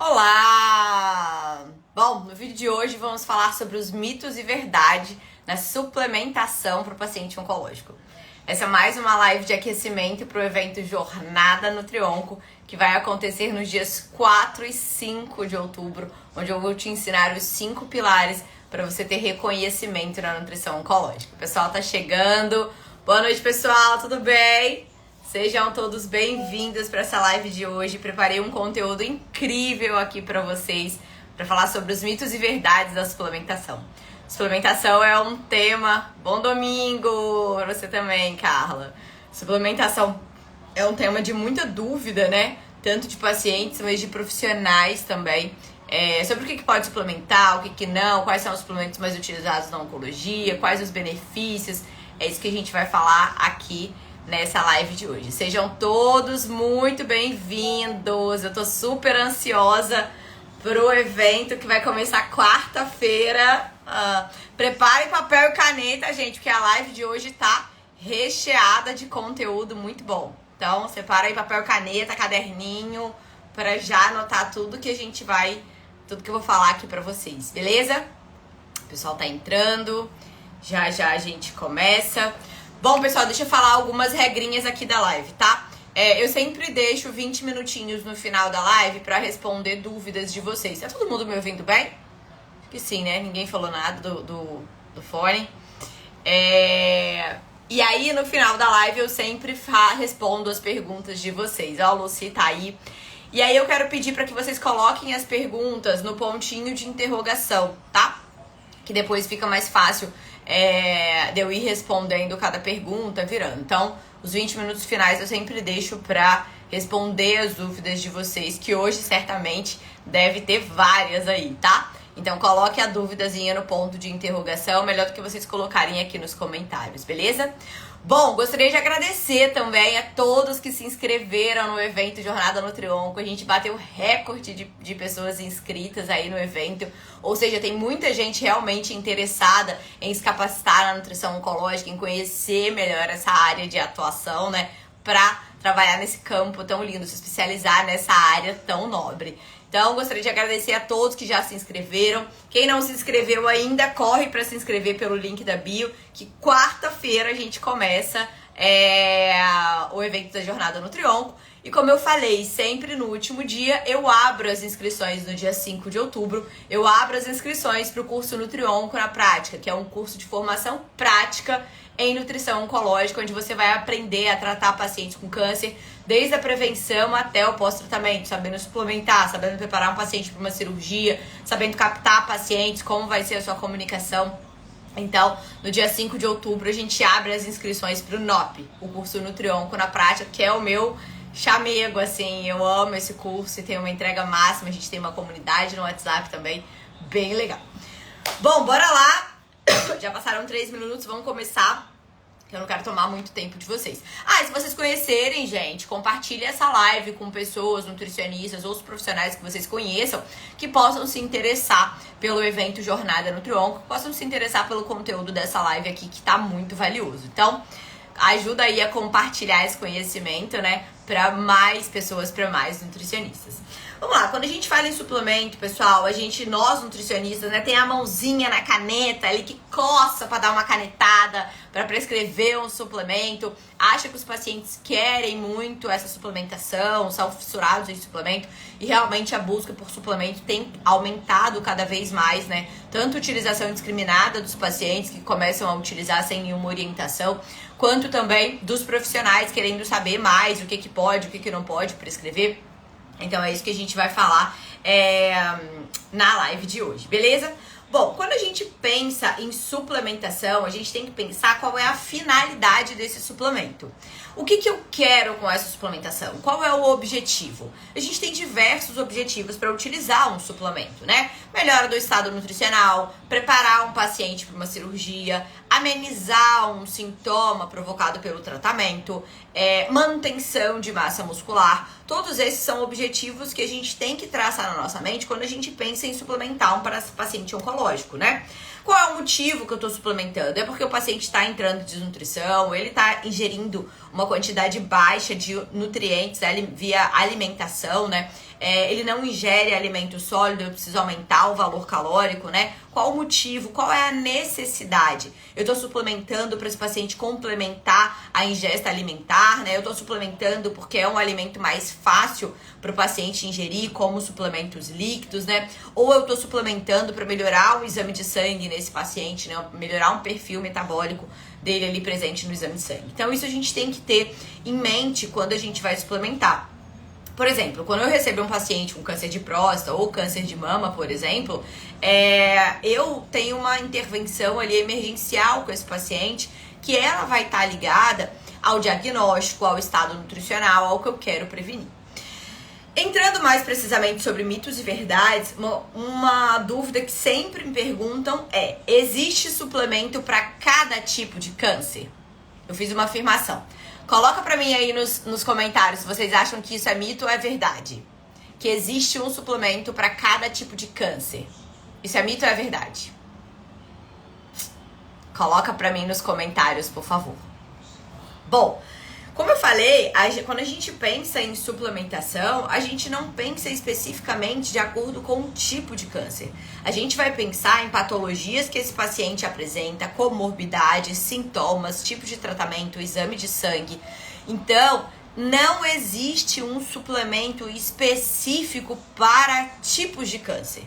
Olá! Bom, no vídeo de hoje vamos falar sobre os mitos e verdade na suplementação para o paciente oncológico. Essa é mais uma live de aquecimento para o evento Jornada Nutrionco, que vai acontecer nos dias 4 e 5 de outubro, onde eu vou te ensinar os 5 pilares para você ter reconhecimento na nutrição oncológica. O pessoal tá chegando. Boa noite, pessoal, tudo bem? Sejam todos bem-vindos para essa live de hoje. Preparei um conteúdo incrível aqui para vocês, para falar sobre os mitos e verdades da suplementação. Suplementação é um tema... Bom domingo para você também, Carla. Suplementação é um tema de muita dúvida, né? Tanto de pacientes, mas de profissionais também. Sobre o que pode suplementar, o que não, quais são os suplementos mais utilizados na oncologia, quais os benefícios. É isso que a gente vai falar aqui nessa live de hoje. Sejam todos muito bem-vindos. Eu tô super ansiosa pro evento que vai começar quarta-feira. Prepare papel e caneta, gente, porque a live de hoje tá recheada de conteúdo muito bom. Então, separa aí papel e caneta, caderninho, para já anotar tudo que eu vou falar aqui pra vocês, beleza? O pessoal tá entrando, já a gente começa. Bom, pessoal, deixa eu falar algumas regrinhas aqui da live, tá? Eu sempre deixo 20 minutinhos no final da live pra responder dúvidas de vocês. Tá todo mundo me ouvindo bem? Acho que sim, né? Ninguém falou nada do fone. E aí, no final da live, eu sempre respondo as perguntas de vocês. Ó, a Lucy tá aí. E aí, eu quero pedir pra que vocês coloquem as perguntas no pontinho de interrogação, tá? Que depois fica mais fácil de eu ir respondendo cada pergunta, virando. Então, os 20 minutos finais eu sempre deixo pra responder as dúvidas de vocês, que hoje certamente deve ter várias aí, tá? Então, coloque a dúvidazinha no ponto de interrogação, melhor do que vocês colocarem aqui nos comentários, beleza? Bom, gostaria de agradecer também a todos que se inscreveram no evento Jornada Nutrionco. A gente bateu recorde de pessoas inscritas aí no evento. Ou seja, tem muita gente realmente interessada em se capacitar na nutrição oncológica, em conhecer melhor essa área de atuação, né? Pra trabalhar nesse campo tão lindo, se especializar nessa área tão nobre. Então, gostaria de agradecer a todos que já se inscreveram. Quem não se inscreveu ainda, corre para se inscrever pelo link da bio, que quarta-feira a gente começa o evento da Jornada Nutrionco. E como eu falei, sempre no último dia, eu abro as inscrições no dia 5 de outubro. Eu abro as inscrições para o curso Nutrionco na Prática, que é um curso de formação prática em nutrição oncológica, onde você vai aprender a tratar pacientes com câncer, desde a prevenção até o pós-tratamento, sabendo suplementar, sabendo preparar um paciente para uma cirurgia, sabendo captar pacientes, como vai ser a sua comunicação. Então, no dia 5 de outubro, a gente abre as inscrições para o NOP, o curso Nutrionco na Prática, que é o meu chamego, assim, eu amo esse curso e tem uma entrega máxima, a gente tem uma comunidade no WhatsApp também, bem legal. Bom, bora lá! Já passaram 3 minutos, vamos começar. Eu não quero tomar muito tempo de vocês. E se vocês conhecerem, gente, compartilhe essa live com pessoas, nutricionistas ou os profissionais que vocês conheçam, que possam se interessar pelo evento Jornada Nutrionco, que possam se interessar pelo conteúdo dessa live aqui, que tá muito valioso. Então, ajuda aí a compartilhar esse conhecimento, né, para mais pessoas, para mais nutricionistas. Vamos lá, quando a gente fala em suplemento, pessoal, nós nutricionistas, né, tem a mãozinha na caneta ali que coça para dar uma canetada, para prescrever um suplemento, acha que os pacientes querem muito essa suplementação, são fissurados em suplemento, e realmente a busca por suplemento tem aumentado cada vez mais, né? Tanto a utilização indiscriminada dos pacientes que começam a utilizar sem nenhuma orientação, quanto também dos profissionais querendo saber mais o que pode, o que não pode prescrever. Então é isso que a gente vai falar na live de hoje, beleza? Bom, quando a gente pensa em suplementação, a gente tem que pensar qual é a finalidade desse suplemento. O que eu quero com essa suplementação? Qual é o objetivo? A gente tem diversos objetivos para utilizar um suplemento, né? Melhora do estado nutricional, preparar um paciente para uma cirurgia, amenizar um sintoma provocado pelo tratamento, manutenção de massa muscular. Todos esses são objetivos que a gente tem que traçar na nossa mente quando a gente pensa em suplementar um paciente oncológico, né? Qual é o motivo que eu estou suplementando? É porque o paciente está entrando em desnutrição, ele está ingerindo uma quantidade baixa de nutrientes via alimentação, né? ele não ingere alimento sólido, eu preciso aumentar o valor calórico, né? Qual o motivo? Qual é a necessidade? Eu tô suplementando para esse paciente complementar a ingesta alimentar, né? Eu tô suplementando porque é um alimento mais fácil para o paciente ingerir, como suplementos líquidos, né? Ou eu tô suplementando para melhorar o exame de sangue nesse paciente, né? Melhorar um perfil metabólico dele ali presente no exame de sangue. Então isso a gente tem que ter em mente quando a gente vai suplementar. Por exemplo, quando eu recebo um paciente com câncer de próstata ou câncer de mama, por exemplo, eu tenho uma intervenção ali emergencial com esse paciente, que ela vai estar ligada ao diagnóstico, ao estado nutricional, ao que eu quero prevenir. Entrando mais precisamente sobre mitos e verdades, uma dúvida que sempre me perguntam é: existe suplemento para cada tipo de câncer? Eu fiz uma afirmação. Coloca pra mim aí nos comentários se vocês acham que isso é mito ou é verdade. Que existe um suplemento para cada tipo de câncer. Isso é mito ou é verdade? Coloca pra mim nos comentários, por favor. Bom, como eu falei, quando a gente pensa em suplementação, a gente não pensa especificamente de acordo com o tipo de câncer. A gente vai pensar em patologias que esse paciente apresenta, comorbidades, sintomas, tipo de tratamento, exame de sangue. Então, não existe um suplemento específico para tipos de câncer.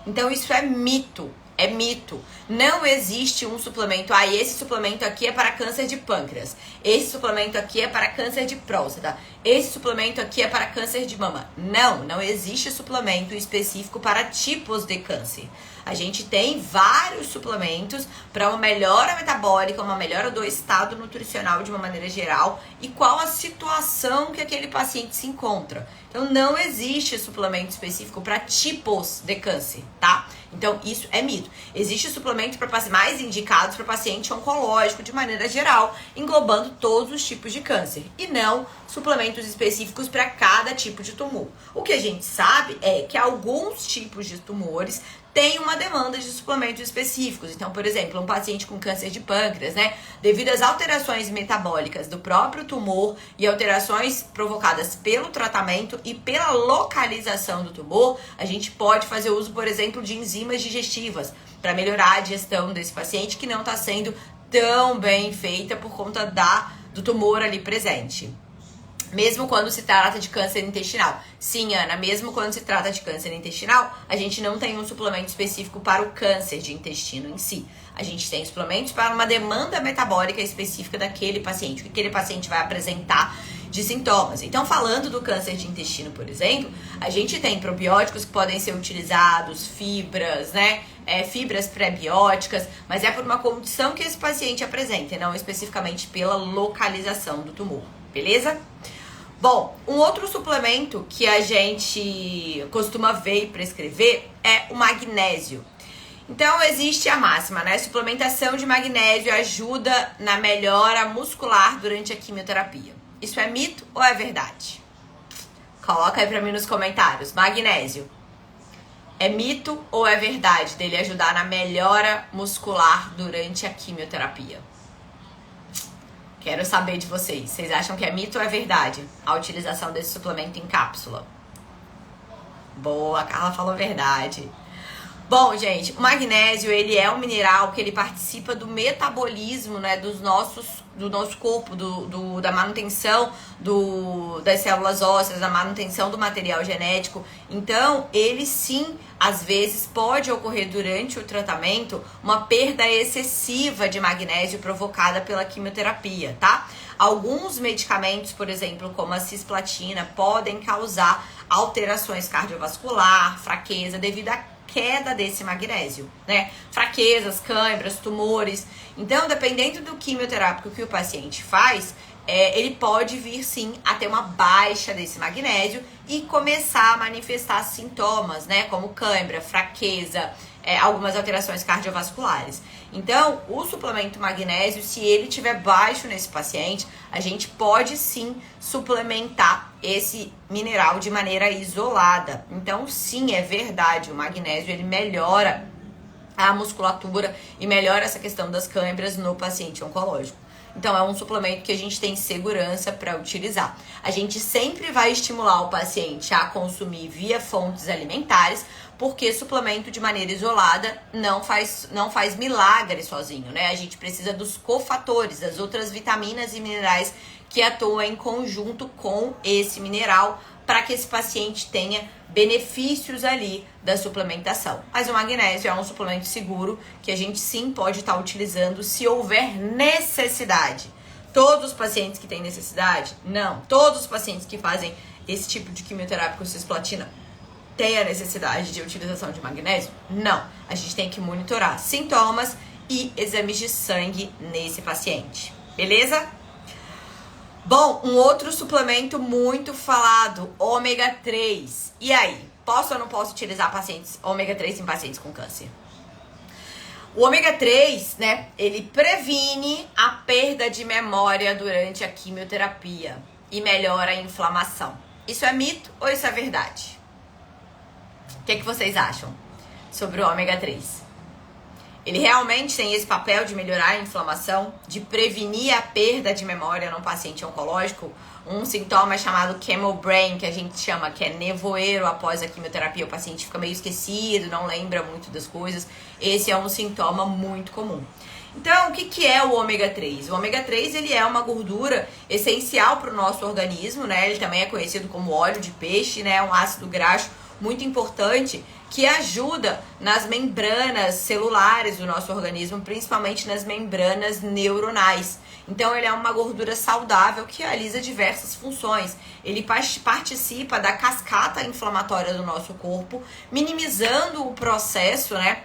Então, isso é mito. É mito. Não existe um suplemento. Esse suplemento aqui é para câncer de pâncreas. Esse suplemento aqui é para câncer de próstata. Esse suplemento aqui é para câncer de mama. Não existe suplemento específico para tipos de câncer. A gente tem vários suplementos para uma melhora metabólica, uma melhora do estado nutricional de uma maneira geral e qual a situação que aquele paciente se encontra. Então, não existe suplemento específico para tipos de câncer, tá? Então, isso é mito. Existe suplemento mais indicados para paciente oncológico de maneira geral, englobando todos os tipos de câncer. E não suplementos específicos para cada tipo de tumor. O que a gente sabe é que alguns tipos de tumores têm uma demanda de suplementos específicos. Então, por exemplo, um paciente com câncer de pâncreas, né? Devido às alterações metabólicas do próprio tumor e alterações provocadas pelo tratamento e pela localização do tumor, a gente pode fazer uso, por exemplo, de enzimas digestivas para melhorar a digestão desse paciente que não está sendo tão bem feita por conta do tumor ali presente. Mesmo quando se trata de câncer intestinal. Sim, Ana, mesmo quando se trata de câncer intestinal, a gente não tem um suplemento específico para o câncer de intestino em si. A gente tem suplementos para uma demanda metabólica específica daquele paciente, o que aquele paciente vai apresentar de sintomas. Então, falando do câncer de intestino, por exemplo, a gente tem probióticos que podem ser utilizados, fibras, né? Fibras pré-bióticas, mas é por uma condição que esse paciente apresenta, e não especificamente pela localização do tumor, beleza? Bom, um outro suplemento que a gente costuma ver e prescrever é o magnésio. Então, existe a máxima, né? Suplementação de magnésio ajuda na melhora muscular durante a quimioterapia. Isso é mito ou é verdade? Coloca aí pra mim nos comentários. Magnésio, é mito ou é verdade dele ajudar na melhora muscular durante a quimioterapia? Quero saber de vocês. Vocês acham que é mito ou é verdade a utilização desse suplemento em cápsula? Boa, a Carla falou verdade. Bom, gente, o magnésio, ele é um mineral que ele participa do metabolismo, né, do nosso corpo, da manutenção das células ósseas, da manutenção do material genético. Então, ele sim, às vezes, pode ocorrer durante o tratamento uma perda excessiva de magnésio provocada pela quimioterapia, tá? Alguns medicamentos, por exemplo, como a cisplatina, podem causar alterações cardiovasculares, fraqueza, devido à queda desse magnésio, né? Fraquezas, câimbras, tumores. Então, dependendo do quimioterápico que o paciente faz, ele pode vir sim a ter uma baixa desse magnésio e começar a manifestar sintomas, né? Como câimbra, fraqueza, algumas alterações cardiovasculares. Então, o suplemento magnésio, se ele tiver baixo nesse paciente, a gente pode sim suplementar esse mineral de maneira isolada. Então, sim, é verdade, o magnésio ele melhora a musculatura e melhora essa questão das câimbras no paciente oncológico. Então é um suplemento que a gente tem segurança para utilizar. A gente sempre vai estimular o paciente a consumir via fontes alimentares, porque suplemento de maneira isolada não faz milagre sozinho, né? A gente precisa dos cofatores, das outras vitaminas e minerais que atuam em conjunto com esse mineral para que esse paciente tenha benefícios ali da suplementação. Mas o magnésio é um suplemento seguro que a gente sim pode estar utilizando se houver necessidade. Todos os pacientes que têm necessidade? Não. Todos os pacientes que fazem esse tipo de quimioterapia com cisplatina têm a necessidade de utilização de magnésio? Não. A gente tem que monitorar sintomas e exames de sangue nesse paciente. Beleza? Bom, um outro suplemento muito falado, ômega 3. E aí, posso ou não posso utilizar ômega 3 em pacientes com câncer? O ômega 3, né, ele previne a perda de memória durante a quimioterapia e melhora a inflamação. Isso é mito ou isso é verdade? O que vocês acham sobre o ômega 3? Ele realmente tem esse papel de melhorar a inflamação, de prevenir a perda de memória num paciente oncológico. Um sintoma chamado chemobrain, que a gente chama, que é nevoeiro após a quimioterapia. O paciente fica meio esquecido, não lembra muito das coisas. Esse é um sintoma muito comum. Então, o que é o ômega 3? O ômega 3 ele é uma gordura essencial para o nosso organismo, né? Ele também é conhecido como óleo de peixe, né? Um ácido graxo muito importante que ajuda nas membranas celulares do nosso organismo, principalmente nas membranas neuronais. Então, ele é uma gordura saudável que realiza diversas funções. Ele participa da cascata inflamatória do nosso corpo, minimizando o processo, né?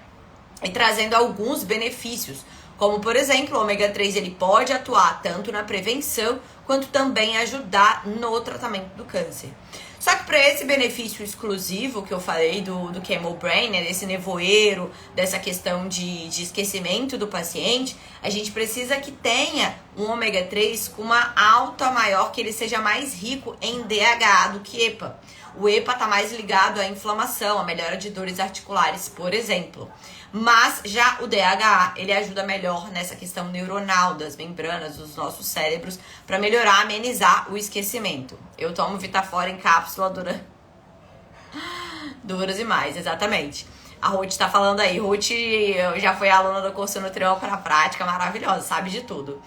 E trazendo alguns benefícios. Como, por exemplo, o ômega 3 ele pode atuar tanto na prevenção quanto também ajudar no tratamento do câncer. Só que para esse benefício exclusivo que eu falei do chemobrain, né, desse nevoeiro, dessa questão de esquecimento do paciente, a gente precisa que tenha um ômega 3 com uma alta maior, que ele seja mais rico em DHA do que EPA. O EPA está mais ligado à inflamação, à melhora de dores articulares, por exemplo. Mas já o DHA, ele ajuda melhor nessa questão neuronal das membranas dos nossos cérebros para melhorar, amenizar o esquecimento. Eu tomo Vitafora em cápsula duras e mais, exatamente. A Ruth tá falando aí. Ruth já foi aluna do curso Nutriólogo na prática, maravilhosa, sabe de tudo.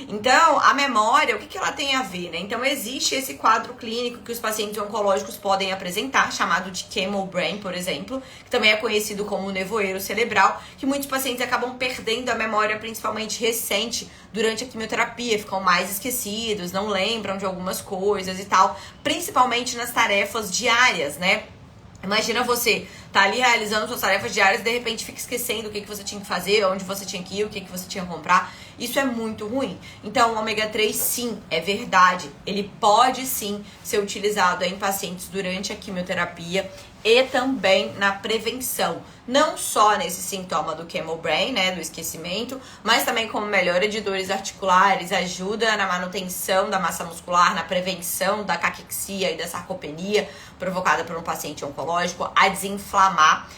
Então, a memória, o que ela tem a ver, né? Então, existe esse quadro clínico que os pacientes oncológicos podem apresentar, chamado de chemobrain, por exemplo, que também é conhecido como nevoeiro cerebral, que muitos pacientes acabam perdendo a memória, principalmente recente, durante a quimioterapia, ficam mais esquecidos, não lembram de algumas coisas e tal, principalmente nas tarefas diárias, né? Imagina você tá ali realizando suas tarefas diárias e de repente fica esquecendo o que você tinha que fazer, onde você tinha que ir, o que você tinha que comprar. Isso é muito ruim. Então, o ômega 3, sim, é verdade. Ele pode, sim, ser utilizado em pacientes durante a quimioterapia e também na prevenção. Não só nesse sintoma do chemobrain, né, do esquecimento, mas também como melhora de dores articulares, ajuda na manutenção da massa muscular, na prevenção da caquexia e da sarcopenia provocada por um paciente oncológico, a desinflamar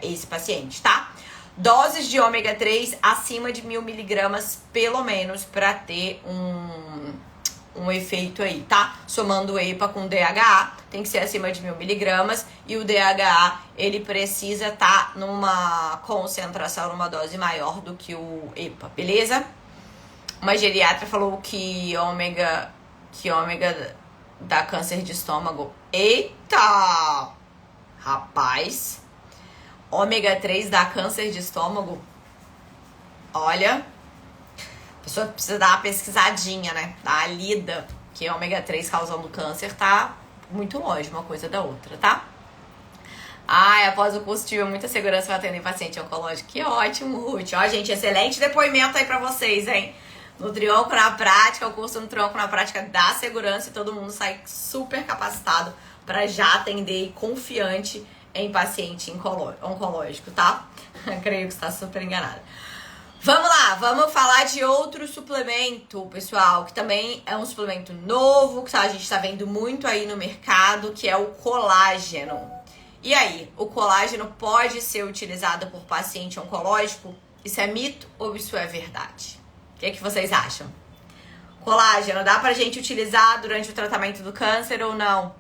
esse paciente, tá? Doses de ômega 3 acima de 1000 miligramas, pelo menos, para ter um efeito aí, tá? Somando o EPA com o DHA, tem que ser acima de 1000 miligramas. E o DHA, ele precisa estar numa concentração, numa dose maior do que o EPA, beleza? Uma geriatra falou que ômega dá câncer de estômago. Eita! Rapaz, ômega 3 dá câncer de estômago? Olha, a pessoa precisa dar uma pesquisadinha, né? Dar uma lida, que ômega 3 causando câncer tá muito longe uma coisa da outra, tá? Ai, após o curso tive muita segurança para atender paciente oncológico. Que ótimo, Ruth. Ó, gente, excelente depoimento aí pra vocês, hein? Nutriólogo na prática, o curso Nutriólogo na prática dá segurança e todo mundo sai super capacitado para já atender e confiante em paciente oncológico, tá? Creio que você tá super enganada. Vamos lá, vamos falar de outro suplemento, pessoal, que também é um suplemento novo, que a gente tá vendo muito aí no mercado, que é o colágeno. E aí, o colágeno pode ser utilizado por paciente oncológico? Isso é mito ou isso é verdade? O que vocês acham? Colágeno, dá pra gente utilizar durante o tratamento do câncer ou não?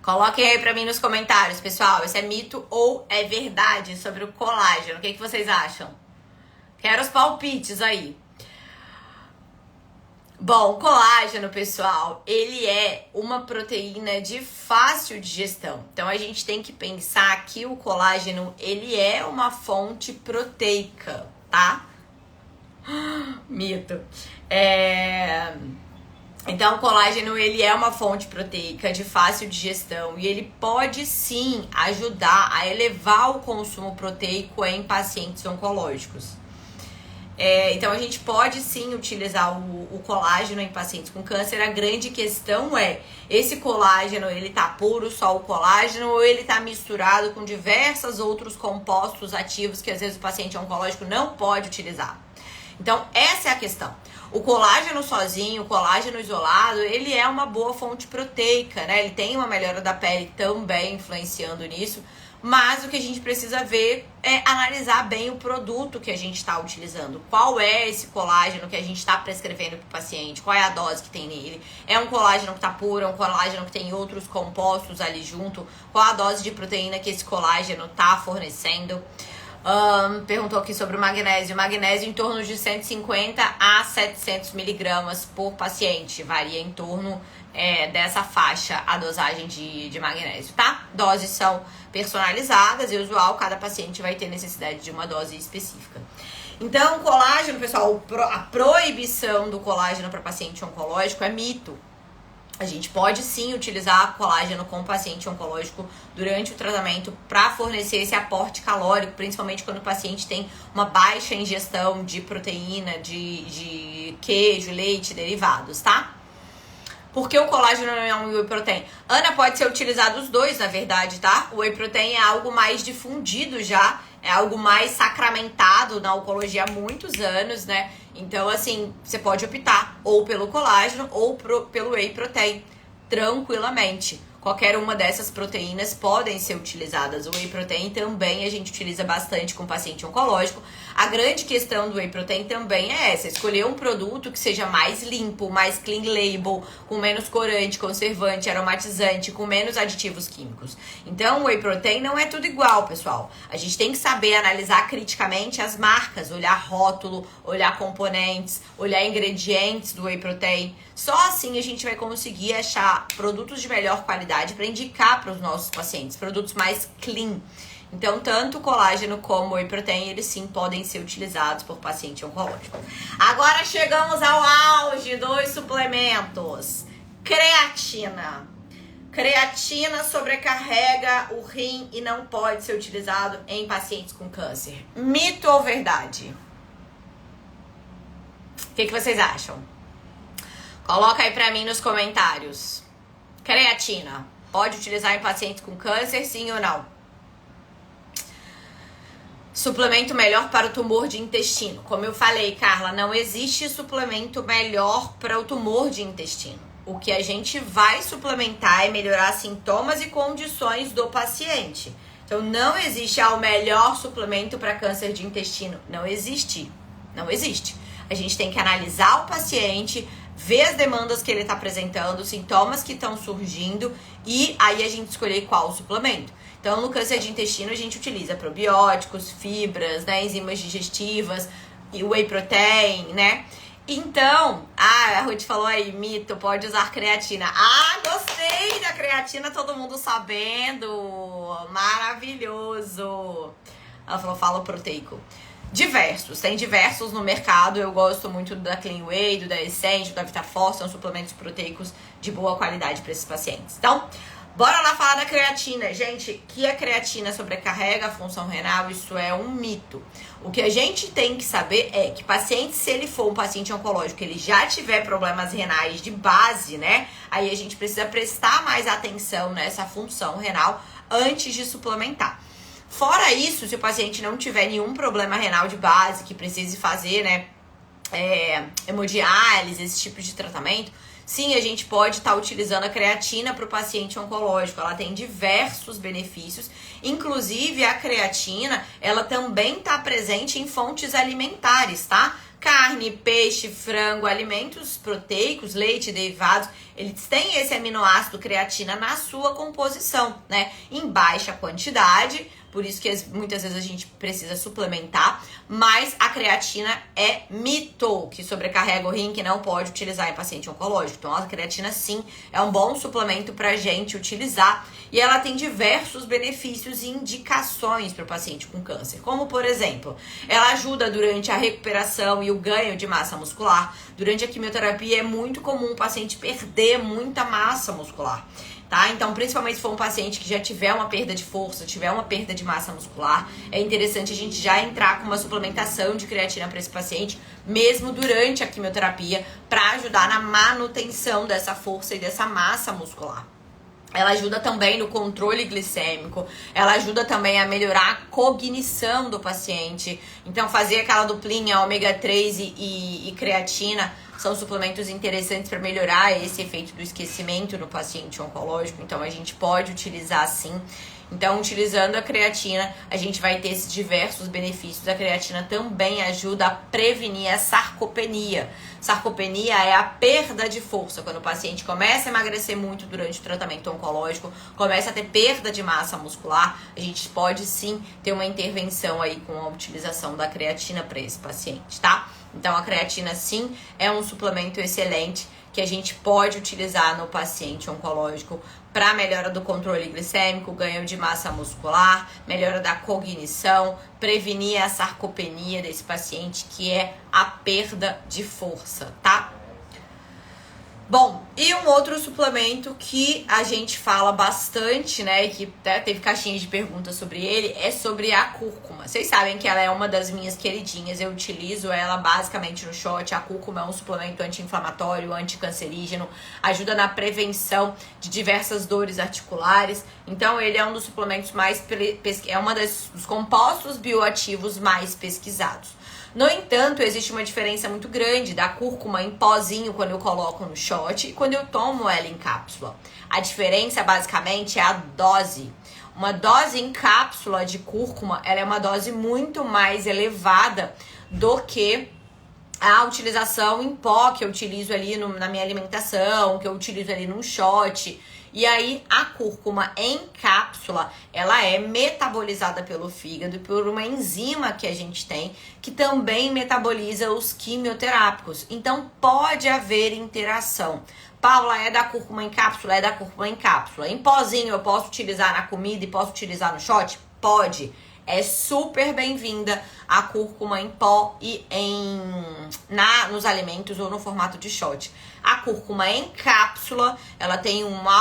Coloquem aí pra mim nos comentários, pessoal. Isso é mito ou é verdade sobre o colágeno? O que vocês acham? Quero os palpites aí. Bom, colágeno, pessoal, ele é uma proteína de fácil digestão. Então, a gente tem que pensar que o colágeno, ele é uma fonte proteica, tá? Mito. Então, o colágeno, ele é uma fonte proteica de fácil digestão e ele pode, sim, ajudar a elevar o consumo proteico em pacientes oncológicos. Então, a gente pode, sim, utilizar o colágeno em pacientes com câncer. A grande questão é, esse colágeno, ele tá puro, só o colágeno, ou ele tá misturado com diversos outros compostos ativos que, às vezes, o paciente oncológico não pode utilizar. Então, essa é a questão. O colágeno sozinho, o colágeno isolado, ele é uma boa fonte proteica, né? Ele tem uma melhora da pele também influenciando nisso, mas o que a gente precisa ver é analisar bem o produto que a gente está utilizando. Qual é esse colágeno que a gente está prescrevendo para o paciente? Qual é a dose que tem nele? É um colágeno que está puro? É um colágeno que tem outros compostos ali junto? Qual a dose de proteína que esse colágeno está fornecendo? Perguntou aqui sobre o magnésio. Magnésio em torno de 150 a 700 miligramas por paciente. Varia em torno dessa faixa a dosagem de magnésio, tá? Doses são personalizadas e usual, cada paciente vai ter necessidade de uma dose específica. Então, colágeno, pessoal, a proibição do colágeno para paciente oncológico é mito. A gente pode sim utilizar colágeno com o paciente oncológico durante o tratamento para fornecer esse aporte calórico, principalmente quando o paciente tem uma baixa ingestão de proteína, de queijo, leite, derivados, tá? Porque o colágeno não é um whey protein? Ana, pode ser utilizado os dois, na verdade, tá? O whey protein é algo mais difundido já, é algo mais sacramentado na oncologia há muitos anos, né? Então, assim, você pode optar ou pelo colágeno ou pelo whey protein, tranquilamente. Qualquer uma dessas proteínas podem ser utilizadas. O whey protein também a gente utiliza bastante com paciente oncológico. A grande questão do whey protein também é essa: escolher um produto que seja mais limpo, mais clean label, com menos corante, conservante, aromatizante, com menos aditivos químicos. Então, o whey protein não é tudo igual, pessoal. A gente tem que saber analisar criticamente as marcas, olhar rótulo, olhar componentes, olhar ingredientes do whey protein. Só assim a gente vai conseguir achar produtos de melhor qualidade para indicar para os nossos pacientes, produtos mais clean. Então, tanto o colágeno como o whey protein, eles sim podem ser utilizados por paciente oncológico. Agora chegamos ao auge dos suplementos. Creatina. Creatina sobrecarrega o rim e não pode ser utilizado em pacientes com câncer. Mito ou verdade? O que vocês acham? Coloca aí pra mim nos comentários. Creatina, pode utilizar em pacientes com câncer, sim ou não? Suplemento melhor para o tumor de intestino. Como eu falei, Carla, não existe suplemento melhor para o tumor de intestino. O que a gente vai suplementar é melhorar sintomas e condições do paciente. Então, não existe o melhor suplemento para câncer de intestino. Não existe. Não existe. A gente tem que analisar o paciente, ver as demandas que ele está apresentando, os sintomas que estão surgindo e aí a gente escolher qual suplemento. Então, no câncer de intestino, a gente utiliza probióticos, fibras, né, enzimas digestivas, e whey protein, né? Então, a Ruth falou aí, mito, pode usar creatina. Gostei da creatina, todo mundo sabendo. Maravilhoso. Ela falou, fala proteico. Tem diversos no mercado. Eu gosto muito da Clean Whey, do da Essential, da VitaForce, são suplementos proteicos de boa qualidade para esses pacientes. Então, bora lá falar da creatina. Gente, que a creatina sobrecarrega a função renal, isso é um mito. O que a gente tem que saber é que paciente, se ele for um paciente oncológico, ele já tiver problemas renais de base, né? Aí a gente precisa prestar mais atenção nessa função renal antes de suplementar. Fora isso, se o paciente não tiver nenhum problema renal de base que precise fazer, né, hemodiálise, esse tipo de tratamento, sim, a gente pode estar utilizando a creatina para o paciente oncológico. Ela tem diversos benefícios, inclusive a creatina, ela também está presente em fontes alimentares, tá? Carne, peixe, frango, alimentos proteicos, leite, derivados, eles têm esse aminoácido creatina na sua composição, né? Em baixa quantidade, por isso que muitas vezes a gente precisa suplementar, mas a creatina é mito, que sobrecarrega o rim, que não pode utilizar em paciente oncológico. Então a creatina sim é um bom suplemento pra gente utilizar e ela tem diversos benefícios e indicações para o paciente com câncer, como por exemplo, ela ajuda durante a recuperação e o ganho de massa muscular. Durante a quimioterapia é muito comum o paciente perder muita massa muscular. Tá? Então, principalmente se for um paciente que já tiver uma perda de força, tiver uma perda de massa muscular, é interessante a gente já entrar com uma suplementação de creatina para esse paciente, mesmo durante a quimioterapia, para ajudar na manutenção dessa força e dessa massa muscular. Ela ajuda também no controle glicêmico, ela ajuda também a melhorar a cognição do paciente. Então, fazer aquela duplinha ômega 3 e creatina são suplementos interessantes para melhorar esse efeito do esquecimento no paciente oncológico. Então, a gente pode utilizar sim. Então, utilizando a creatina, a gente vai ter esses diversos benefícios. A creatina também ajuda a prevenir a sarcopenia. Sarcopenia é a perda de força. Quando o paciente começa a emagrecer muito durante o tratamento oncológico, começa a ter perda de massa muscular, a gente pode sim ter uma intervenção aí com a utilização da creatina para esse paciente, tá? Então, a creatina sim é um suplemento excelente que a gente pode utilizar no paciente oncológico para melhora do controle glicêmico, ganho de massa muscular, melhora da cognição, prevenir a sarcopenia desse paciente, que é a perda de força, tá? Bom, e um outro suplemento que a gente fala bastante, né, e que teve caixinha de perguntas sobre ele, é sobre a cúrcuma. Vocês sabem que ela é uma das minhas queridinhas, eu utilizo ela basicamente no shot. A cúrcuma é um suplemento anti-inflamatório, anticancerígeno, ajuda na prevenção de diversas dores articulares. Então ele é um dos suplementos mais, é uma dos compostos bioativos mais pesquisados. No entanto, existe uma diferença muito grande da cúrcuma em pozinho quando eu coloco no shot e quando eu tomo ela em cápsula. A diferença basicamente é a dose. Uma dose em cápsula de cúrcuma, ela é uma dose muito mais elevada do que a utilização em pó que eu utilizo ali na minha alimentação, que eu utilizo ali num shot. E aí, a cúrcuma em cápsula, ela é metabolizada pelo fígado e por uma enzima que a gente tem, que também metaboliza os quimioterápicos. Então, pode haver interação. Paula, é da cúrcuma em cápsula? É da cúrcuma em cápsula. Em pozinho, eu posso utilizar na comida e posso utilizar no shot? Pode. É super bem-vinda a cúrcuma em pó e nos alimentos ou no formato de shot. A cúrcuma em cápsula, ela tem uma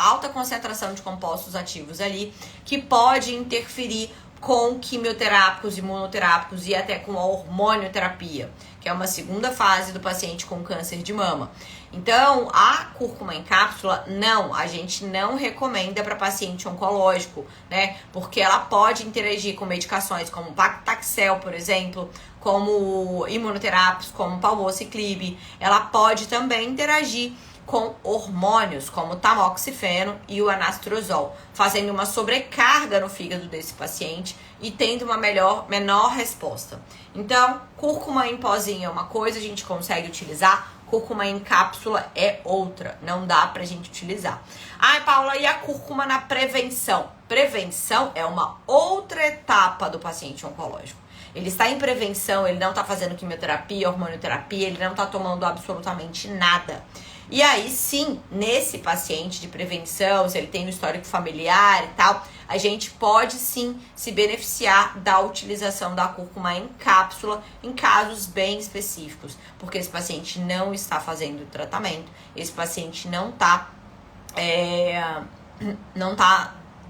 alta concentração de compostos ativos ali, que pode interferir com quimioterápicos, imunoterápicos e até com a hormonioterapia, que é uma segunda fase do paciente com câncer de mama. Então, a cúrcuma em cápsula, a gente não recomenda para paciente oncológico, né? Porque ela pode interagir com medicações como Paclitaxel, por exemplo, como imunoterápicos, como palbociclib. Ela pode também interagir com hormônios como o tamoxifeno e o anastrozol, fazendo uma sobrecarga no fígado desse paciente e tendo uma menor resposta. Então, cúrcuma em pozinho é uma coisa, a gente consegue utilizar, cúrcuma em cápsula é outra, não dá pra gente utilizar. Ai, Paula, e a cúrcuma na prevenção? Prevenção é uma outra etapa do paciente oncológico. Ele está em prevenção, ele não está fazendo quimioterapia, hormonioterapia, ele não está tomando absolutamente nada. E aí sim, nesse paciente de prevenção, se ele tem um histórico familiar e tal, a gente pode sim se beneficiar da utilização da cúrcuma em cápsula em casos bem específicos, porque esse paciente não está fazendo tratamento, esse paciente não está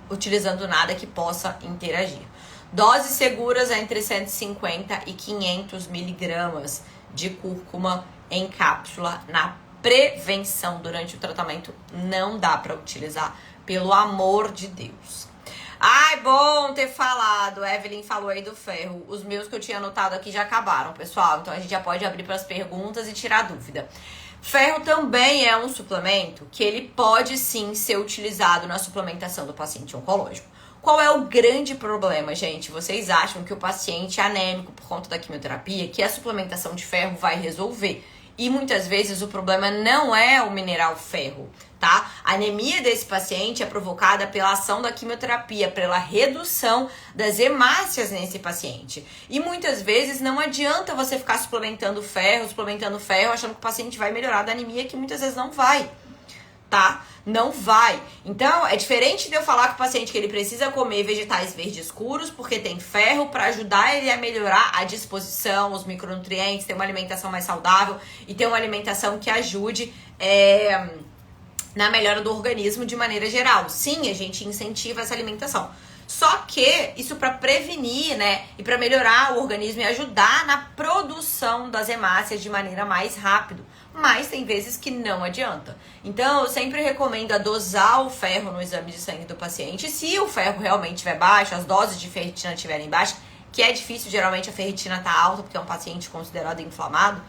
utilizando nada que possa interagir. Doses seguras entre 150 e 500 miligramas de cúrcuma em cápsula na prevenção. Durante o tratamento não dá para utilizar, pelo amor de Deus. Ai, bom ter falado. Evelyn falou aí do ferro. Os meus que eu tinha anotado aqui já acabaram, pessoal. Então a gente já pode abrir para as perguntas e tirar dúvida. Ferro também é um suplemento que ele pode sim ser utilizado na suplementação do paciente oncológico. Qual é o grande problema, gente? Vocês acham que o paciente anêmico por conta da quimioterapia, que a suplementação de ferro vai resolver? E muitas vezes o problema não é o mineral ferro, tá? A anemia desse paciente é provocada pela ação da quimioterapia, pela redução das hemácias nesse paciente. E muitas vezes não adianta você ficar suplementando ferro, achando que o paciente vai melhorar da anemia, que muitas vezes não vai, tá? Não vai. Então, é diferente de eu falar com o paciente que ele precisa comer vegetais verdes escuros, porque tem ferro para ajudar ele a melhorar a disposição, os micronutrientes, ter uma alimentação mais saudável e ter uma alimentação que ajude na melhora do organismo de maneira geral. Sim, a gente incentiva essa alimentação. Só que isso para prevenir, né, e para melhorar o organismo e ajudar na produção das hemácias de maneira mais rápido. Mas tem vezes que não adianta. Então, eu sempre recomendo a dosar o ferro no exame de sangue do paciente. Se o ferro realmente estiver baixo, as doses de ferritina estiverem baixas, que é difícil, geralmente a ferritina tá alta, porque é um paciente considerado inflamado,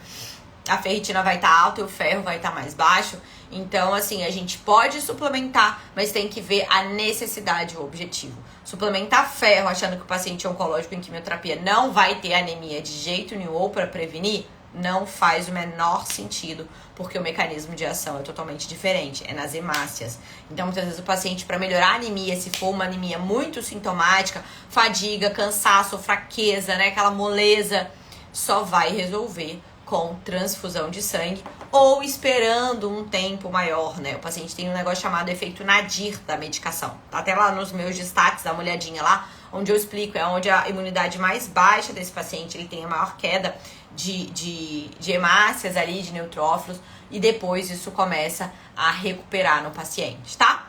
a ferritina vai estar alta e o ferro vai estar mais baixo. Então, assim, a gente pode suplementar, mas tem que ver a necessidade e o objetivo. Suplementar ferro achando que o paciente oncológico em quimioterapia não vai ter anemia de jeito nenhum ou para prevenir, não faz o menor sentido, porque o mecanismo de ação é totalmente diferente, é nas hemácias. Então, muitas vezes o paciente, para melhorar a anemia, se for uma anemia muito sintomática, fadiga, cansaço, fraqueza, né, aquela moleza, só vai resolver com transfusão de sangue ou esperando um tempo maior, né? O paciente tem um negócio chamado efeito nadir da medicação. Tá até lá nos meus destaques, dá uma olhadinha lá, onde eu explico, é onde a imunidade mais baixa desse paciente, ele tem a maior queda de hemácias ali, de neutrófilos, e depois isso começa a recuperar no paciente, tá?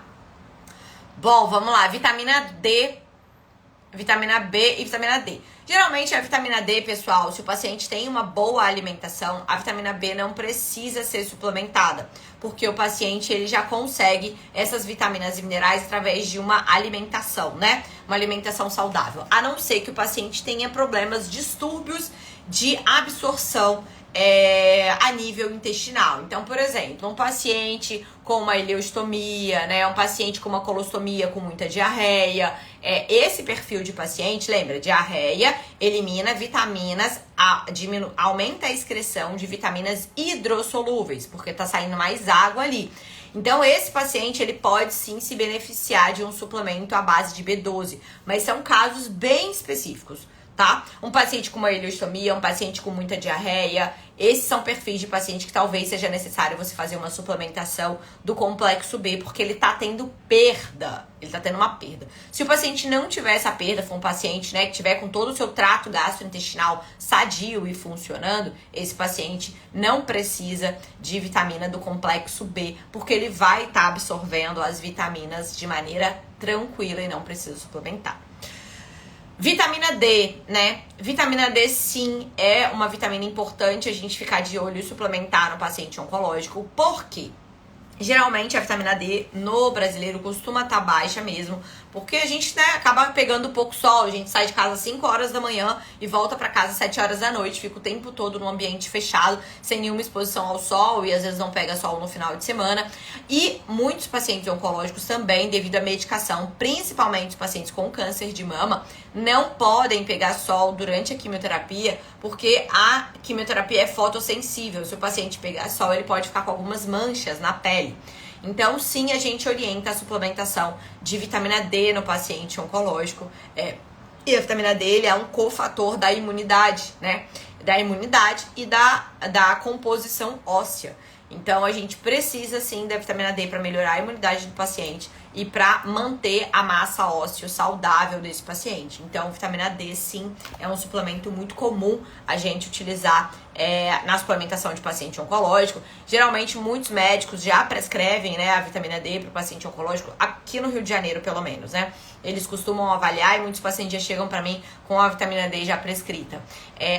Bom, vamos lá, vitamina D, vitamina B e vitamina D. Geralmente a vitamina D, pessoal, se o paciente tem uma boa alimentação, a vitamina B não precisa ser suplementada, porque o paciente ele já consegue essas vitaminas e minerais através de uma alimentação, né? Uma alimentação saudável. A não ser que o paciente tenha problemas, distúrbios de absorção a nível intestinal. Então, por exemplo, um paciente com uma ileostomia, né, um paciente com uma colostomia com muita diarreia, esse perfil de paciente, lembra, diarreia elimina vitaminas, aumenta a excreção de vitaminas hidrossolúveis, porque tá saindo mais água ali. Então, esse paciente, ele pode sim se beneficiar de um suplemento à base de B12, mas são casos bem específicos, tá? Um paciente com uma ileostomia, um paciente com muita diarreia, esses são perfis de paciente que talvez seja necessário você fazer uma suplementação do complexo B, porque ele tá tendo perda, ele tá tendo uma perda. Se o paciente não tiver essa perda, for um paciente, né, que tiver com todo o seu trato gastrointestinal sadio e funcionando, esse paciente não precisa de vitamina do complexo B, porque ele vai estar absorvendo as vitaminas de maneira tranquila e não precisa suplementar. Vitamina D, né? Vitamina D, sim, é uma vitamina importante a gente ficar de olho e suplementar no paciente oncológico. Por quê? Geralmente a vitamina D no brasileiro costuma estar baixa mesmo, porque a gente, né, acaba pegando pouco sol, a gente sai de casa às 5 horas da manhã e volta para casa às 7 horas da noite, fica o tempo todo num ambiente fechado, sem nenhuma exposição ao sol e às vezes não pega sol no final de semana. E muitos pacientes oncológicos também, devido à medicação, principalmente os pacientes com câncer de mama, não podem pegar sol durante a quimioterapia, porque a quimioterapia é fotossensível. Se o paciente pegar sol, ele pode ficar com algumas manchas na pele. Então, sim, a gente orienta a suplementação de vitamina D no paciente oncológico. E a vitamina D ele é um cofator da imunidade, né? Da imunidade e da composição óssea. Então, a gente precisa, sim, da vitamina D para melhorar a imunidade do paciente e para manter a massa óssea saudável desse paciente. Então, vitamina D, sim, é um suplemento muito comum a gente utilizar na suplementação de paciente oncológico. Geralmente, muitos médicos já prescrevem, né, a vitamina D para o paciente oncológico, aqui no Rio de Janeiro, pelo menos, né? Eles costumam avaliar e muitos pacientes já chegam para mim com a vitamina D já prescrita.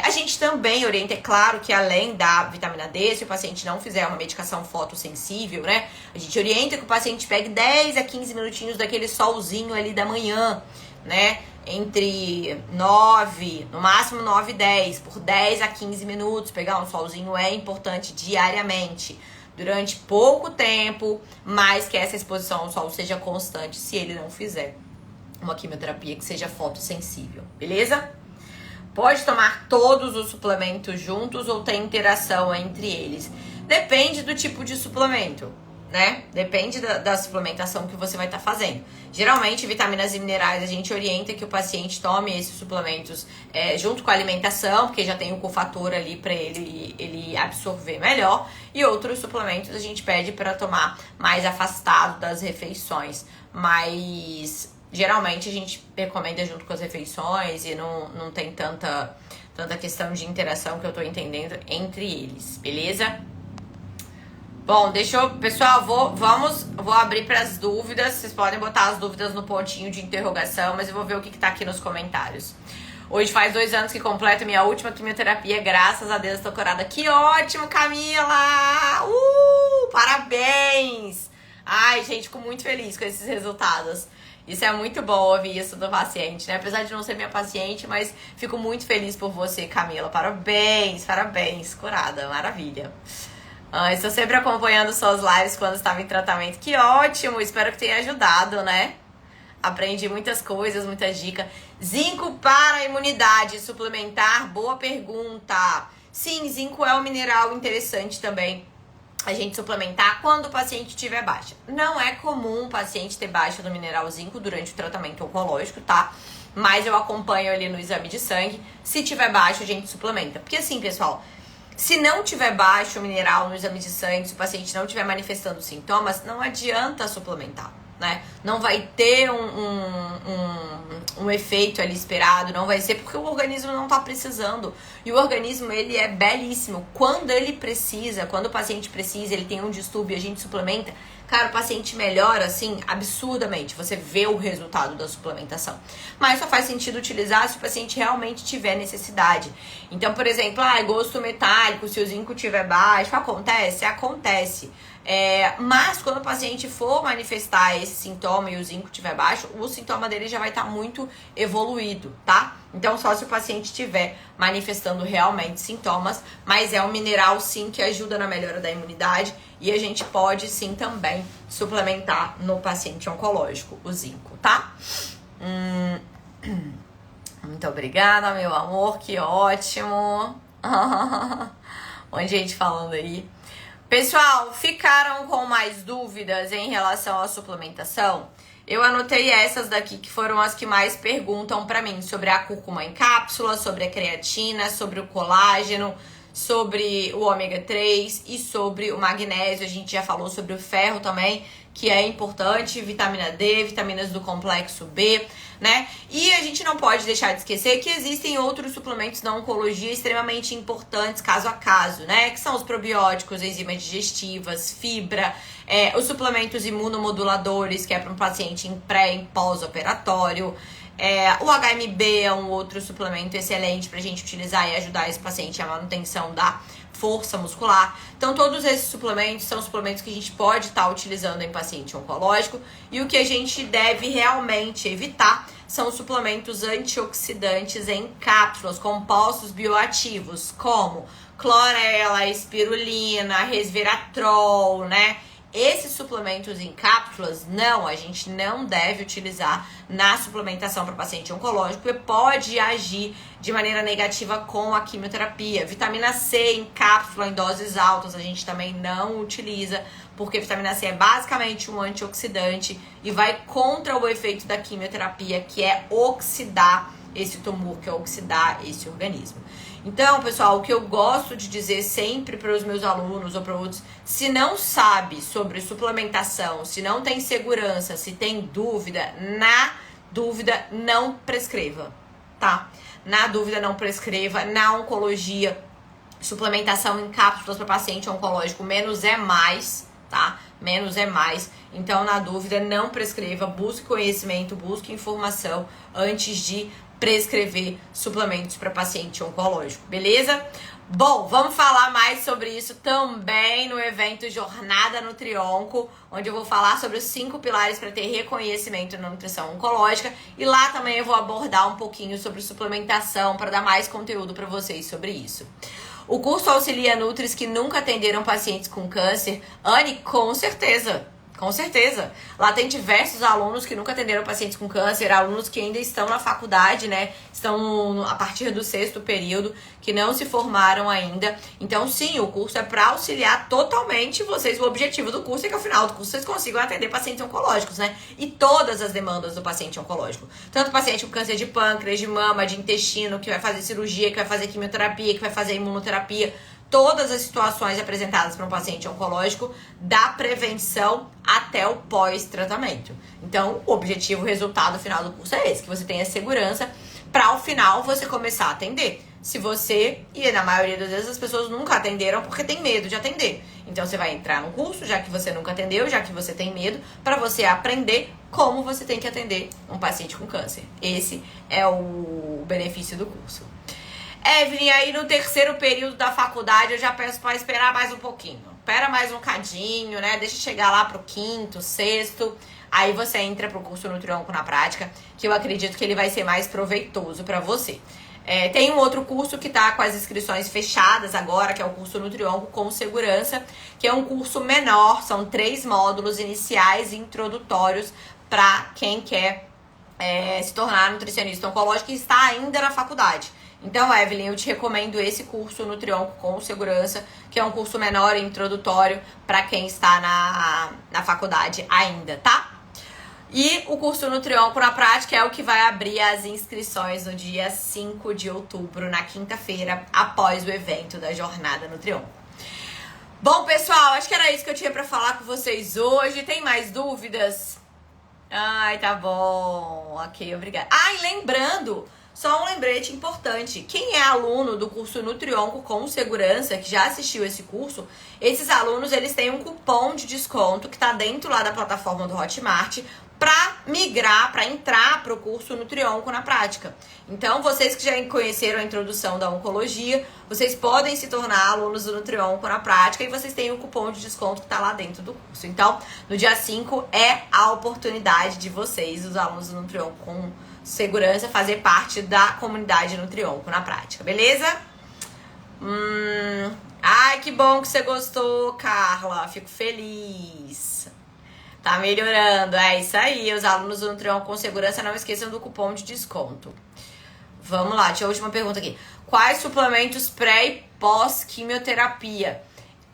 A gente também orienta, é claro que além da vitamina D, se o paciente não fizer uma medicação fotossensível, né, a gente orienta que o paciente pegue 10 a 15 minutinhos daquele solzinho ali da manhã, né? Entre 9, no máximo 9 e 10, por 10 a 15 minutos. Pegar um solzinho é importante diariamente, durante pouco tempo, mas que essa exposição ao sol seja constante se ele não fizer uma quimioterapia que seja fotossensível, beleza? Pode tomar todos os suplementos juntos ou tem interação entre eles? Depende do tipo de suplemento, né? Depende da suplementação que você vai estar fazendo. Geralmente, vitaminas e minerais, a gente orienta que o paciente tome esses suplementos junto com a alimentação, porque já tem o cofator ali para ele absorver melhor. E outros suplementos a gente pede para tomar mais afastado das refeições. Mas geralmente a gente recomenda junto com as refeições e não tem tanta questão de interação que eu tô entendendo entre eles, beleza? Bom, pessoal, vou abrir para as dúvidas. Vocês podem botar as dúvidas no pontinho de interrogação, mas eu vou ver o que tá aqui nos comentários. Hoje faz 2 anos que completo minha última quimioterapia, graças a Deus estou curada. Que ótimo, Camila! Parabéns! Ai, gente, fico muito feliz com esses resultados. Isso é muito bom ouvir isso do paciente, né? Apesar de não ser minha paciente, mas fico muito feliz por você, Camila. Parabéns, curada, maravilha. Estou sempre acompanhando suas lives quando estava em tratamento. Que ótimo, espero que tenha ajudado, né? Aprendi muitas coisas, muitas dicas. Zinco para a imunidade, suplementar, boa pergunta. Sim, zinco é um mineral interessante também a gente suplementar quando o paciente tiver baixa. Não é comum o paciente ter baixa do mineral zinco durante o tratamento oncológico, tá? Mas eu acompanho ali no exame de sangue. Se tiver baixo, a gente suplementa. Porque assim, pessoal, se não tiver baixo o mineral no exame de sangue, se o paciente não estiver manifestando sintomas, não adianta suplementar, né? Não vai ter um efeito ali esperado, não vai ser porque o organismo não tá precisando. E o organismo, ele é belíssimo. Quando ele precisa, quando o paciente precisa, ele tem um distúrbio e a gente suplementa, cara, o paciente melhora, assim, absurdamente. Você vê o resultado da suplementação. Mas só faz sentido utilizar se o paciente realmente tiver necessidade. Então, por exemplo, gosto metálico, se o zinco tiver baixo, acontece? Acontece. Mas quando o paciente for manifestar esse sintoma e o zinco estiver baixo, o sintoma dele já vai estar muito evoluído, tá? Então só se o paciente estiver manifestando realmente sintomas, mas é um mineral sim que ajuda na melhora da imunidade e a gente pode sim também suplementar no paciente oncológico o zinco, tá? Muito obrigada, meu amor, que ótimo. Um monte de gente falando aí. Pessoal, ficaram com mais dúvidas em relação à suplementação? Eu anotei essas daqui que foram as que mais perguntam pra mim, sobre a cúrcuma em cápsula, sobre a creatina, sobre o colágeno, sobre o ômega 3 e sobre o magnésio. A gente já falou sobre o ferro também, que é importante, vitamina D, vitaminas do complexo B, né? E a gente não pode deixar de esquecer que existem outros suplementos na oncologia extremamente importantes, caso a caso, né? Que são os probióticos, enzimas digestivas, fibra, os suplementos imunomoduladores, que é para um paciente em pré e pós-operatório. O HMB é um outro suplemento excelente pra gente utilizar e ajudar esse paciente à manutenção da força muscular. Então, todos esses suplementos são suplementos que a gente pode estar utilizando em paciente oncológico. E o que a gente deve realmente evitar são suplementos antioxidantes em cápsulas, compostos bioativos, como clorela, espirulina, resveratrol, né? Esses suplementos em cápsulas, a gente não deve utilizar na suplementação para paciente oncológico, porque pode agir de maneira negativa com a quimioterapia. Vitamina C em cápsula em doses altas a gente também não utiliza, porque vitamina C é basicamente um antioxidante e vai contra o efeito da quimioterapia, que é oxidar esse tumor, que é oxidar esse organismo. Então, pessoal, o que eu gosto de dizer sempre para os meus alunos ou para outros, se não sabe sobre suplementação, se não tem segurança, se tem dúvida, na dúvida não prescreva, tá? Na dúvida não prescreva. Na oncologia, suplementação em cápsulas para paciente oncológico, menos é mais, tá? Menos é mais. Então, na dúvida, não prescreva, busque conhecimento, busque informação antes de prescrever suplementos para paciente oncológico, beleza? Bom, vamos falar mais sobre isso também no evento Jornada Nutrionco, onde eu vou falar sobre os 5 pilares para ter reconhecimento na nutrição oncológica. E lá também eu vou abordar um pouquinho sobre suplementação para dar mais conteúdo para vocês sobre isso. O curso auxilia nutris que nunca atenderam pacientes com câncer. Anne, com certeza. Com certeza. Lá tem diversos alunos que nunca atenderam pacientes com câncer, alunos que ainda estão na faculdade, né? Estão a partir do 6º período, que não se formaram ainda. Então, sim, o curso é para auxiliar totalmente vocês. O objetivo do curso é que ao final do curso vocês consigam atender pacientes oncológicos, né? E todas as demandas do paciente oncológico. Tanto paciente com câncer de pâncreas, de mama, de intestino, que vai fazer cirurgia, que vai fazer quimioterapia, que vai fazer imunoterapia. Todas as situações apresentadas para um paciente oncológico, da prevenção até o pós-tratamento. Então, o objetivo, o resultado final do curso é esse, que você tenha segurança para ao final você começar a atender. Se você, e na maioria das vezes as pessoas nunca atenderam porque tem medo de atender. Então, você vai entrar no curso, já que você nunca atendeu, já que você tem medo, para você aprender como você tem que atender um paciente com câncer. Esse é o benefício do curso. Evelyn, aí no 3º período da faculdade eu já peço para esperar mais um pouquinho. Espera mais um cadinho, né? Deixa chegar lá pro 5º, 6º. Aí você entra pro curso Nutrionco na prática, que eu acredito que ele vai ser mais proveitoso para você. Tem um outro curso que tá com as inscrições fechadas agora, que é o curso Nutrionco com segurança, que é um curso menor, são 3 módulos iniciais e introdutórios para quem quer se tornar nutricionista oncológico e está ainda na faculdade. Então, Evelyn, eu te recomendo esse curso Nutrionco com segurança, que é um curso menor e introdutório para quem está na faculdade ainda, tá? E o curso Nutrionco na prática é o que vai abrir as inscrições no dia 5 de outubro, na quinta-feira, após o evento da Jornada Nutrionco. Bom, pessoal, acho que era isso que eu tinha para falar com vocês hoje. Tem mais dúvidas? Ai, tá bom. Ok, obrigada. Ah, e lembrando... Só um lembrete importante, quem é aluno do curso Nutrionco com segurança, que já assistiu esse curso, esses alunos eles têm um cupom de desconto que está dentro lá da plataforma do Hotmart para migrar, para entrar para o curso Nutrionco na prática. Então, vocês que já conheceram a introdução da oncologia, vocês podem se tornar alunos do Nutrionco na prática e vocês têm um cupom de desconto que está lá dentro do curso. Então, no dia 5 é a oportunidade de vocês, os alunos do Nutrionco com segurança, fazer parte da comunidade Nutrionco na prática, beleza? Ai, que bom que você gostou, Carla. Fico feliz. Tá melhorando. É isso aí. Os alunos do Nutrionco com segurança, não esqueçam do cupom de desconto. Vamos lá, tinha a última pergunta aqui. Quais suplementos pré e pós-quimioterapia?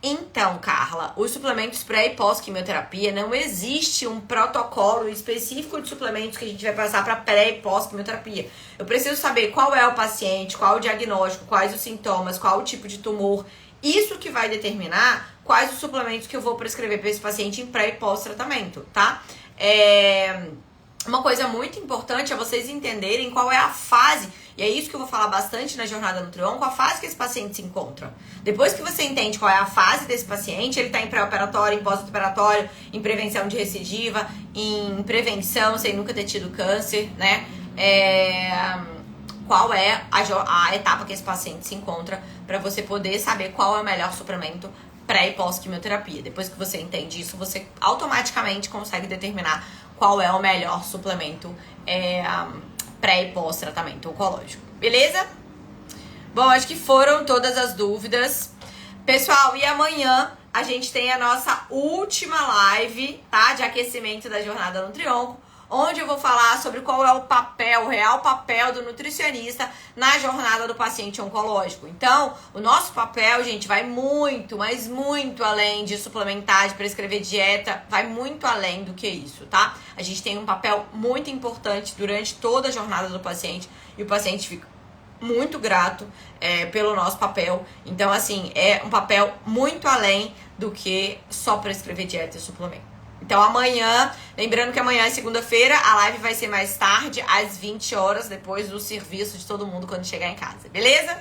Então, Carla, os suplementos pré e pós-quimioterapia, não existe um protocolo específico de suplementos que a gente vai passar para pré e pós-quimioterapia. Eu preciso saber qual é o paciente, qual o diagnóstico, quais os sintomas, qual o tipo de tumor. Isso que vai determinar quais os suplementos que eu vou prescrever para esse paciente em pré e pós-tratamento, tá? Uma coisa muito importante é vocês entenderem qual é a fase, e é isso que eu vou falar bastante na Jornada Nutrionco, a fase que esse paciente se encontra. Depois que você entende qual é a fase desse paciente, ele está em pré-operatório, em pós-operatório, em prevenção de recidiva, em prevenção sem nunca ter tido câncer, né? Qual é a etapa que esse paciente se encontra para você poder saber qual é o melhor suplemento pré e pós-quimioterapia. Depois que você entende isso, você automaticamente consegue determinar qual é o melhor suplemento pré e pós-tratamento oncológico. Beleza? Bom, acho que foram todas as dúvidas. Pessoal, e amanhã a gente tem a nossa última live, tá? De aquecimento da Jornada Nutrionco, onde eu vou falar sobre qual é o real papel do nutricionista na jornada do paciente oncológico. Então, o nosso papel, gente, vai muito, mas muito além de suplementar, de prescrever dieta, vai muito além do que isso, tá? A gente tem um papel muito importante durante toda a jornada do paciente e o paciente fica muito grato pelo nosso papel. Então, assim, é um papel muito além do que só prescrever dieta e suplemento. Então amanhã, lembrando que amanhã é segunda-feira, a live vai ser mais tarde, às 20 horas, depois do serviço de todo mundo quando chegar em casa, beleza?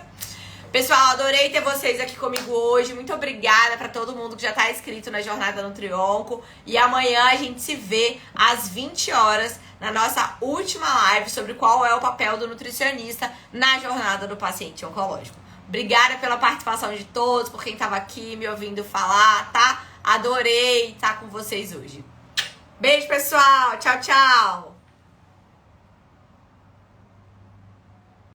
Pessoal, adorei ter vocês aqui comigo hoje, muito obrigada para todo mundo que já tá inscrito na Jornada Nutrionco. E amanhã a gente se vê às 20 horas na nossa última live sobre qual é o papel do nutricionista na jornada do paciente oncológico. Obrigada pela participação de todos, por quem tava aqui me ouvindo falar, tá? Adorei estar com vocês hoje. Beijo, pessoal. Tchau, tchau.